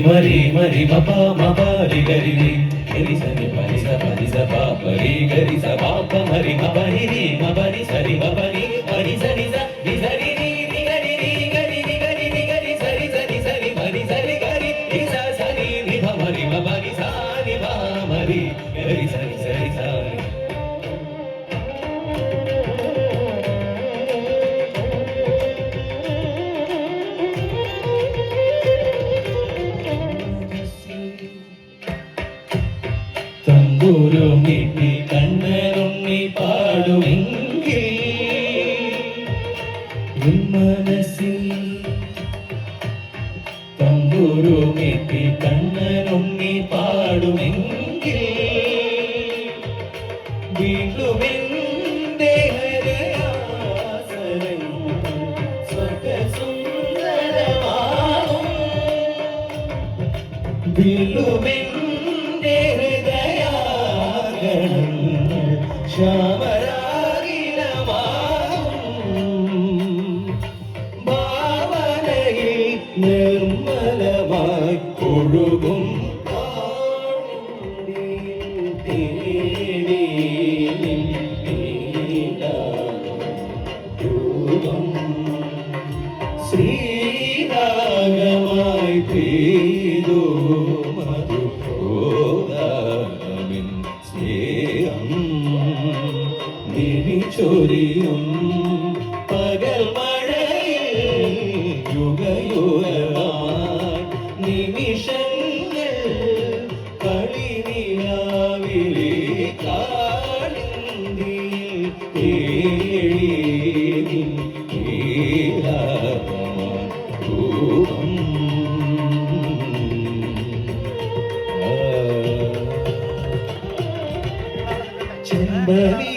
Mari mari mapa mapa ri gari ri gari sa ni pani sa pa ri gari sa pa pa mari mapa ri sa ri mapa ri sa ri sa ri sa ri ri gari ri gari ri gari ri gari sa ri mari sa ri gari ri sa ri ri pa mari mapa ri sa ri pa mari gari sa ri sa ri sa ri തമ്പുരുമിട്ടി കണ്ണരുണ്ണി പാടുമെങ്കിൽ മനസ്സിൽ തമ്പുരുമിട്ടി കണ്ണരുണ്ണി പാടുമെങ്കിൽ വീണ്ടും എന്റെ ഹരയാസനം സ്വർഗസുന്ദരമാകും വീണ്ടും ഭാവനയിൽ നിർമ്മലമായി ഒഴുകും ശ്രീരാഗമായി പെയ്തു മധുരോദാമിൻ സ്നേഹം ചൊരിയും പകൽ മഴയിൽ യുഗയുഗമായി നിമിഷങ്ങൾ കളിനിലാവിലെ കാളിന്തിയിൽ രൂപം ചെമ്പനീ